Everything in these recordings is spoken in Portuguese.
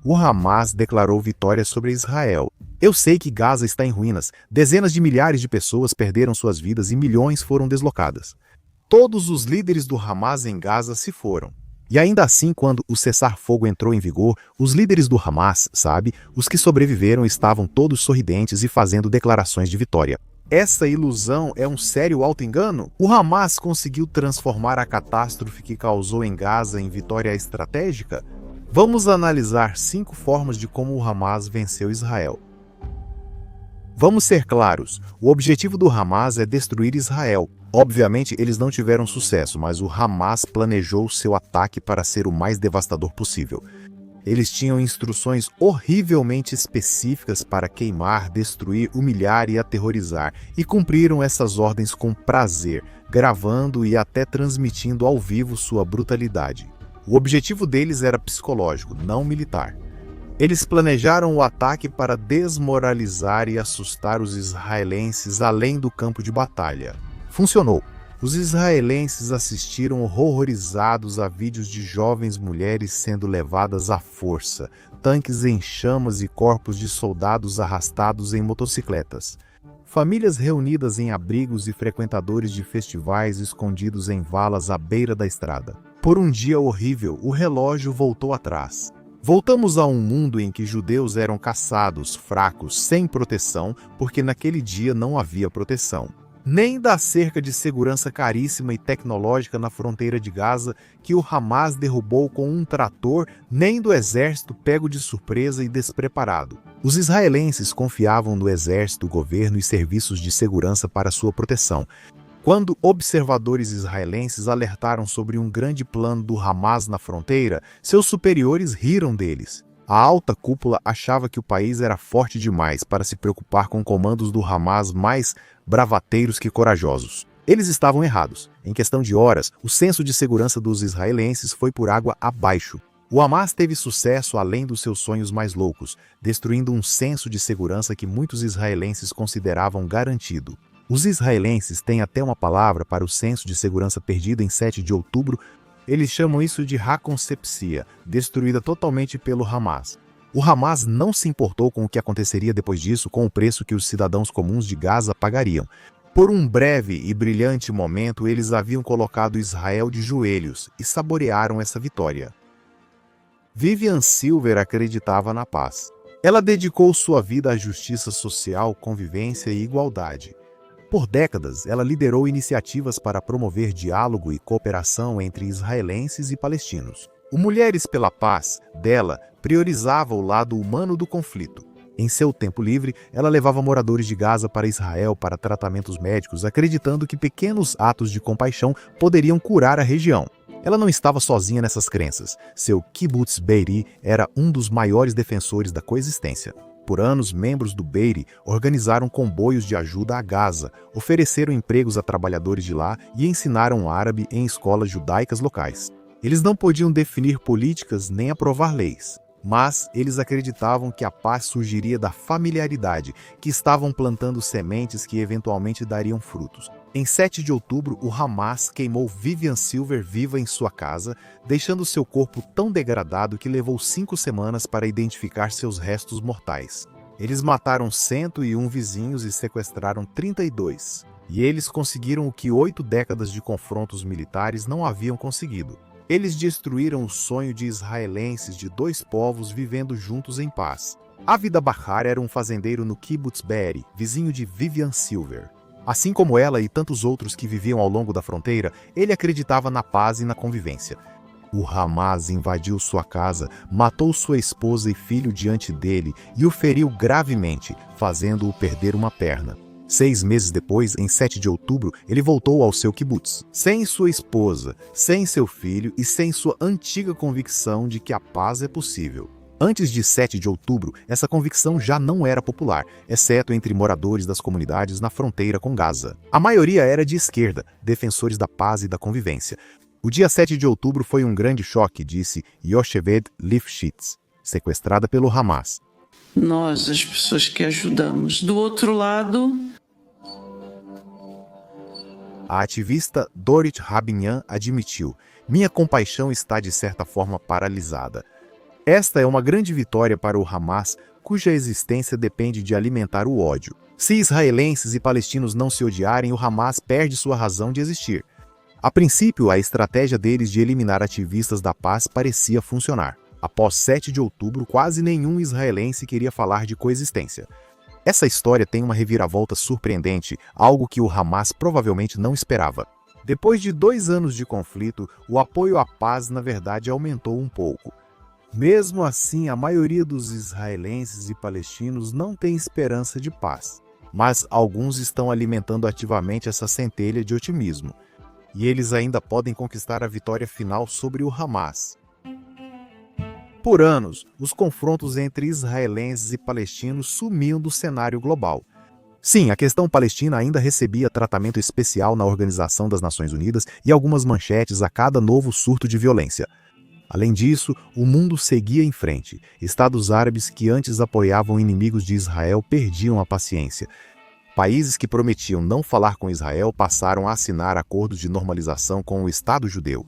O Hamas declarou vitória sobre Israel. Eu sei que Gaza está em ruínas, dezenas de milhares de pessoas perderam suas vidas e milhões foram deslocadas. Todos os líderes do Hamas em Gaza se foram. E ainda assim, quando o cessar-fogo entrou em vigor, os líderes do Hamas, os que sobreviveram estavam todos sorridentes e fazendo declarações de vitória. Essa ilusão é um sério auto-engano? O Hamas conseguiu transformar a catástrofe que causou em Gaza em vitória estratégica? Vamos analisar 5 formas de como o Hamas venceu Israel. Vamos ser claros, o objetivo do Hamas é destruir Israel. Obviamente, eles não tiveram sucesso, mas o Hamas planejou seu ataque para ser o mais devastador possível. Eles tinham instruções horrivelmente específicas para queimar, destruir, humilhar e aterrorizar, e cumpriram essas ordens com prazer, gravando e até transmitindo ao vivo sua brutalidade. O objetivo deles era psicológico, não militar. Eles planejaram o ataque para desmoralizar e assustar os israelenses além do campo de batalha. Funcionou. Os israelenses assistiram horrorizados a vídeos de jovens mulheres sendo levadas à força, tanques em chamas e corpos de soldados arrastados em motocicletas. Famílias reunidas em abrigos e frequentadores de festivais escondidos em valas à beira da estrada. Por um dia horrível, o relógio voltou atrás. Voltamos a um mundo em que judeus eram caçados, fracos, sem proteção, porque naquele dia não havia proteção. Nem da cerca de segurança caríssima e tecnológica na fronteira de Gaza que o Hamas derrubou com um trator, nem do exército pego de surpresa e despreparado. Os israelenses confiavam no exército, governo e serviços de segurança para sua proteção. Quando observadores israelenses alertaram sobre um grande plano do Hamas na fronteira, seus superiores riram deles. A alta cúpula achava que o país era forte demais para se preocupar com comandos do Hamas mais bravateiros que corajosos. Eles estavam errados. Em questão de horas, o senso de segurança dos israelenses foi por água abaixo. O Hamas teve sucesso além dos seus sonhos mais loucos, destruindo um senso de segurança que muitos israelenses consideravam garantido. Os israelenses têm até uma palavra para o senso de segurança perdido em 7 de outubro. Eles chamam isso de raconcepcia, destruída totalmente pelo Hamas. O Hamas não se importou com o que aconteceria depois disso, com o preço que os cidadãos comuns de Gaza pagariam. Por um breve e brilhante momento, eles haviam colocado Israel de joelhos e saborearam essa vitória. Vivian Silver acreditava na paz. Ela dedicou sua vida à justiça social, convivência e igualdade. Por décadas, ela liderou iniciativas para promover diálogo e cooperação entre israelenses e palestinos. O Mulheres pela Paz, dela, priorizava o lado humano do conflito. Em seu tempo livre, ela levava moradores de Gaza para Israel para tratamentos médicos, acreditando que pequenos atos de compaixão poderiam curar a região. Ela não estava sozinha nessas crenças. Seu kibbutz Be'eri era um dos maiores defensores da coexistência. Por anos, membros do Be'eri organizaram comboios de ajuda a Gaza, ofereceram empregos a trabalhadores de lá e ensinaram árabe em escolas judaicas locais. Eles não podiam definir políticas nem aprovar leis, mas eles acreditavam que a paz surgiria da familiaridade, que estavam plantando sementes que eventualmente dariam frutos. Em 7 de outubro, o Hamas queimou Vivian Silver viva em sua casa, deixando seu corpo tão degradado que levou 5 semanas para identificar seus restos mortais. Eles mataram 101 vizinhos e sequestraram 32. E eles conseguiram o que 8 décadas de confrontos militares não haviam conseguido. Eles destruíram o sonho de israelenses de 2 povos vivendo juntos em paz. Avida Bahar era um fazendeiro no kibbutz Be'eri, vizinho de Vivian Silver. Assim como ela e tantos outros que viviam ao longo da fronteira, ele acreditava na paz e na convivência. O Hamas invadiu sua casa, matou sua esposa e filho diante dele e o feriu gravemente, fazendo-o perder uma perna. 6 meses depois, em 7 de outubro, ele voltou ao seu kibbutz, sem sua esposa, sem seu filho e sem sua antiga convicção de que a paz é possível. Antes de 7 de outubro, essa convicção já não era popular, exceto entre moradores das comunidades na fronteira com Gaza. A maioria era de esquerda, defensores da paz e da convivência. O dia 7 de outubro foi um grande choque, disse Yocheved Lifshitz, sequestrada pelo Hamas. Nós, as pessoas que ajudamos. Do outro lado... A ativista Dorit Rabinyan admitiu: minha compaixão está de certa forma paralisada. Esta é uma grande vitória para o Hamas, cuja existência depende de alimentar o ódio. Se israelenses e palestinos não se odiarem, o Hamas perde sua razão de existir. A princípio, a estratégia deles de eliminar ativistas da paz parecia funcionar. Após 7 de outubro, quase nenhum israelense queria falar de coexistência. Essa história tem uma reviravolta surpreendente, algo que o Hamas provavelmente não esperava. Depois de 2 anos de conflito, o apoio à paz na verdade aumentou um pouco. Mesmo assim, a maioria dos israelenses e palestinos não tem esperança de paz. Mas alguns estão alimentando ativamente essa centelha de otimismo. E eles ainda podem conquistar a vitória final sobre o Hamas. Por anos, os confrontos entre israelenses e palestinos sumiam do cenário global. Sim, a questão palestina ainda recebia tratamento especial na Organização das Nações Unidas e algumas manchetes a cada novo surto de violência. Além disso, o mundo seguia em frente. Estados árabes que antes apoiavam inimigos de Israel perdiam a paciência. Países que prometiam não falar com Israel passaram a assinar acordos de normalização com o Estado judeu.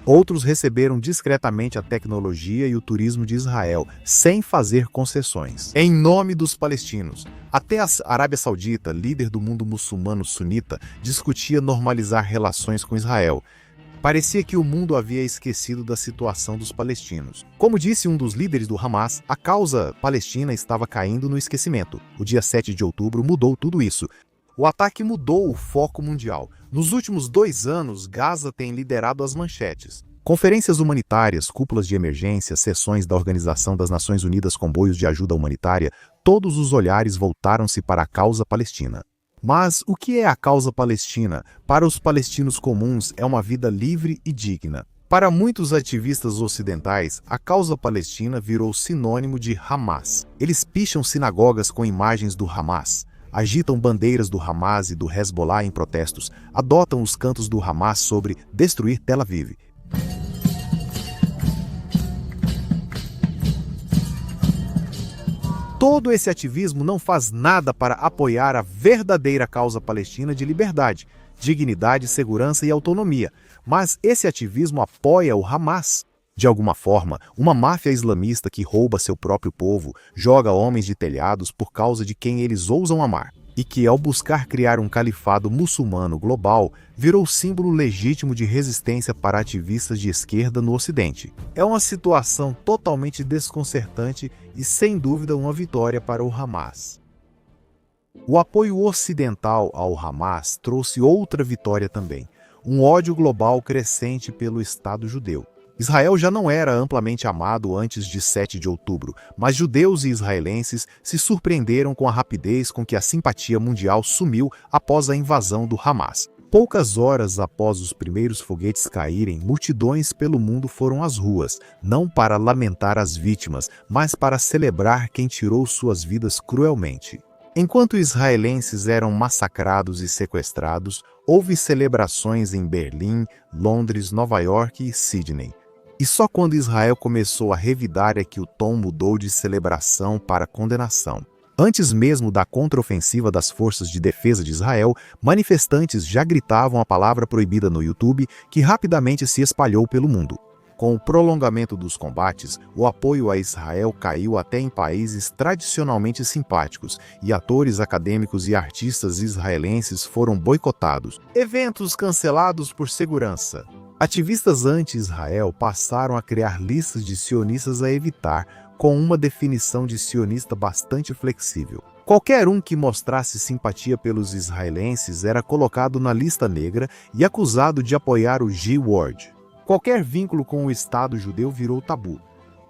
Outros receberam discretamente a tecnologia e o turismo de Israel, sem fazer concessões. Em nome dos palestinos, até a Arábia Saudita, líder do mundo muçulmano sunita, discutia normalizar relações com Israel. Parecia que o mundo havia esquecido da situação dos palestinos. Como disse um dos líderes do Hamas, a causa palestina estava caindo no esquecimento. O dia 7 de outubro mudou tudo isso. O ataque mudou o foco mundial. Nos últimos 2 anos, Gaza tem liderado as manchetes. Conferências humanitárias, cúpulas de emergência, sessões da Organização das Nações Unidas, comboios de ajuda humanitária, todos os olhares voltaram-se para a causa palestina. Mas o que é a causa palestina? Para os palestinos comuns, é uma vida livre e digna. Para muitos ativistas ocidentais, a causa palestina virou sinônimo de Hamas. Eles picham sinagogas com imagens do Hamas, agitam bandeiras do Hamas e do Hezbollah em protestos, adotam os cantos do Hamas sobre destruir Tel Aviv. Todo esse ativismo não faz nada para apoiar a verdadeira causa palestina de liberdade, dignidade, segurança e autonomia, mas esse ativismo apoia o Hamas. De alguma forma, uma máfia islamista que rouba seu próprio povo, joga homens de telhados por causa de quem eles ousam amar, e que, ao buscar criar um califado muçulmano global, virou símbolo legítimo de resistência para ativistas de esquerda no Ocidente. É uma situação totalmente desconcertante e, sem dúvida, uma vitória para o Hamas. O apoio ocidental ao Hamas trouxe outra vitória também, um ódio global crescente pelo Estado judeu. Israel já não era amplamente amado antes de 7 de outubro, mas judeus e israelenses se surpreenderam com a rapidez com que a simpatia mundial sumiu após a invasão do Hamas. Poucas horas após os primeiros foguetes caírem, multidões pelo mundo foram às ruas, não para lamentar as vítimas, mas para celebrar quem tirou suas vidas cruelmente. Enquanto israelenses eram massacrados e sequestrados, houve celebrações em Berlim, Londres, Nova York e Sydney. E só quando Israel começou a revidar é que o tom mudou de celebração para condenação. Antes mesmo da contraofensiva das forças de defesa de Israel, manifestantes já gritavam a palavra proibida no YouTube, que rapidamente se espalhou pelo mundo. Com o prolongamento dos combates, o apoio a Israel caiu até em países tradicionalmente simpáticos, e atores acadêmicos e artistas israelenses foram boicotados. Eventos cancelados por segurança. Ativistas anti-Israel passaram a criar listas de sionistas a evitar, com uma definição de sionista bastante flexível. Qualquer um que mostrasse simpatia pelos israelenses era colocado na lista negra e acusado de apoiar o G-Word. Qualquer vínculo com o Estado judeu virou tabu.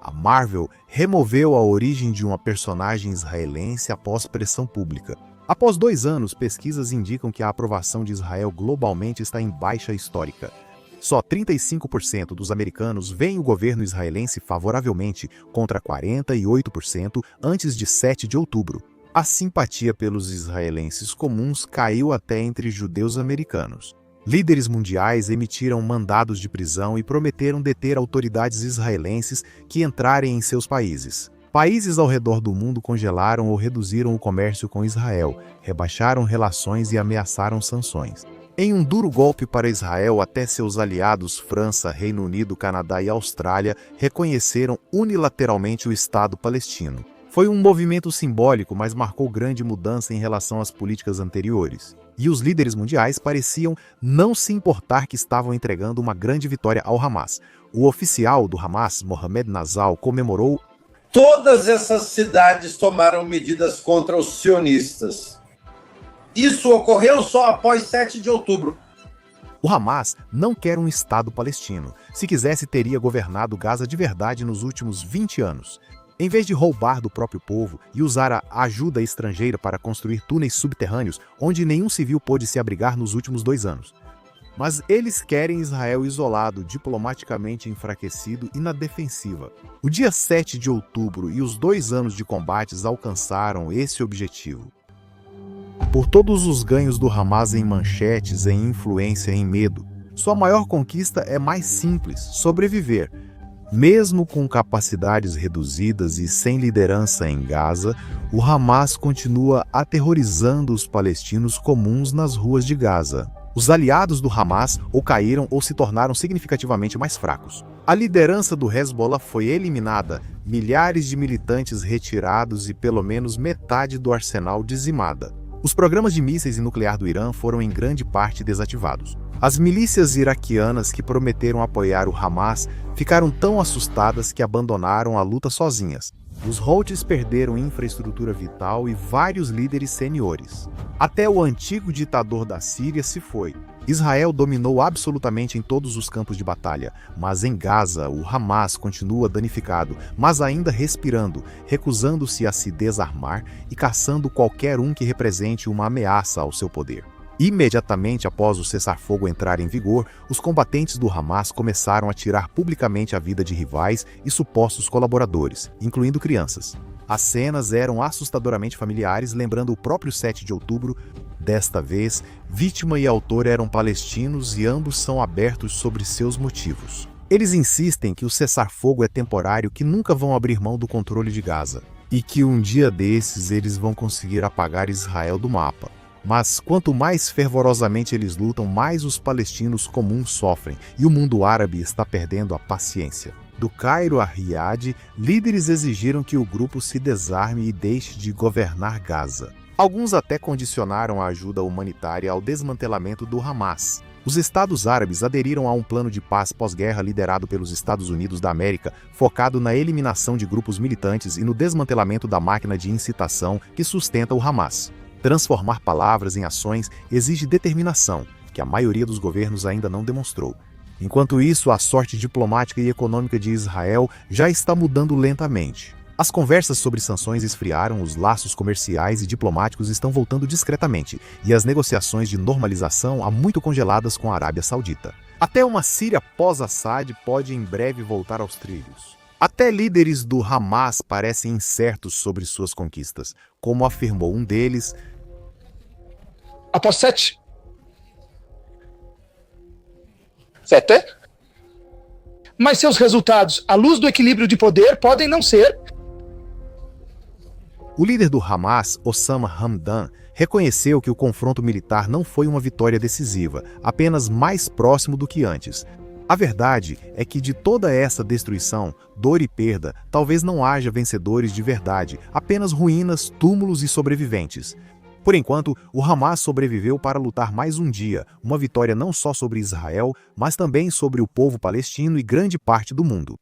A Marvel removeu a origem de uma personagem israelense após pressão pública. Após 2 anos, pesquisas indicam que a aprovação de Israel globalmente está em baixa histórica. Só 35% dos americanos veem o governo israelense favoravelmente, contra 48% antes de 7 de outubro. A simpatia pelos israelenses comuns caiu até entre judeus americanos. Líderes mundiais emitiram mandados de prisão e prometeram deter autoridades israelenses que entrarem em seus países. Países ao redor do mundo congelaram ou reduziram o comércio com Israel, rebaixaram relações e ameaçaram sanções. Em um duro golpe para Israel, até seus aliados França, Reino Unido, Canadá e Austrália reconheceram unilateralmente o Estado palestino. Foi um movimento simbólico, mas marcou grande mudança em relação às políticas anteriores. E os líderes mundiais pareciam não se importar que estavam entregando uma grande vitória ao Hamas. O oficial do Hamas, Mohamed Nasrallah, comemorou: todas essas cidades tomaram medidas contra os sionistas. Isso ocorreu só após 7 de outubro. O Hamas não quer um Estado palestino. Se quisesse, teria governado Gaza de verdade nos últimos 20 anos. Em vez de roubar do próprio povo e usar a ajuda estrangeira para construir túneis subterrâneos, onde nenhum civil pôde se abrigar nos últimos 2 anos. Mas eles querem Israel isolado, diplomaticamente enfraquecido e na defensiva. O dia 7 de outubro e os 2 anos de combates alcançaram esse objetivo. Por todos os ganhos do Hamas em manchetes, em influência, em medo, sua maior conquista é mais simples: sobreviver. Mesmo com capacidades reduzidas e sem liderança em Gaza, o Hamas continua aterrorizando os palestinos comuns nas ruas de Gaza. Os aliados do Hamas ou caíram ou se tornaram significativamente mais fracos. A liderança do Hezbollah foi eliminada, milhares de militantes retirados e pelo menos metade do arsenal dizimada. Os programas de mísseis e nuclear do Irã foram em grande parte desativados. As milícias iraquianas que prometeram apoiar o Hamas ficaram tão assustadas que abandonaram a luta sozinhas. Os Houthis perderam infraestrutura vital e vários líderes seniores. Até o antigo ditador da Síria se foi. Israel dominou absolutamente em todos os campos de batalha, mas em Gaza o Hamas continua danificado, mas ainda respirando, recusando-se a se desarmar e caçando qualquer um que represente uma ameaça ao seu poder. Imediatamente após o cessar-fogo entrar em vigor, os combatentes do Hamas começaram a tirar publicamente a vida de rivais e supostos colaboradores, incluindo crianças. As cenas eram assustadoramente familiares, lembrando o próprio 7 de outubro. Desta vez, vítima e autor eram palestinos e ambos são abertos sobre seus motivos. Eles insistem que o cessar-fogo é temporário, que nunca vão abrir mão do controle de Gaza, e que um dia desses eles vão conseguir apagar Israel do mapa. Mas quanto mais fervorosamente eles lutam, mais os palestinos comuns sofrem, e o mundo árabe está perdendo a paciência. Do Cairo a Riad, líderes exigiram que o grupo se desarme e deixe de governar Gaza. Alguns até condicionaram a ajuda humanitária ao desmantelamento do Hamas. Os Estados Árabes aderiram a um plano de paz pós-guerra liderado pelos Estados Unidos da América, focado na eliminação de grupos militantes e no desmantelamento da máquina de incitação que sustenta o Hamas. Transformar palavras em ações exige determinação, que a maioria dos governos ainda não demonstrou. Enquanto isso, a sorte diplomática e econômica de Israel já está mudando lentamente. As conversas sobre sanções esfriaram, os laços comerciais e diplomáticos estão voltando discretamente, e as negociações de normalização há muito congeladas com a Arábia Saudita. Até uma Síria pós-Assad pode em breve voltar aos trilhos. Até líderes do Hamas parecem incertos sobre suas conquistas, como afirmou um deles. Após 7? Mas seus resultados, à luz do equilíbrio de poder, podem não ser. O líder do Hamas, Osama Hamdan, reconheceu que o confronto militar não foi uma vitória decisiva, apenas mais próximo do que antes. A verdade é que de toda essa destruição, dor e perda, talvez não haja vencedores de verdade, apenas ruínas, túmulos e sobreviventes. Por enquanto, o Hamas sobreviveu para lutar mais um dia, uma vitória não só sobre Israel, mas também sobre o povo palestino e grande parte do mundo.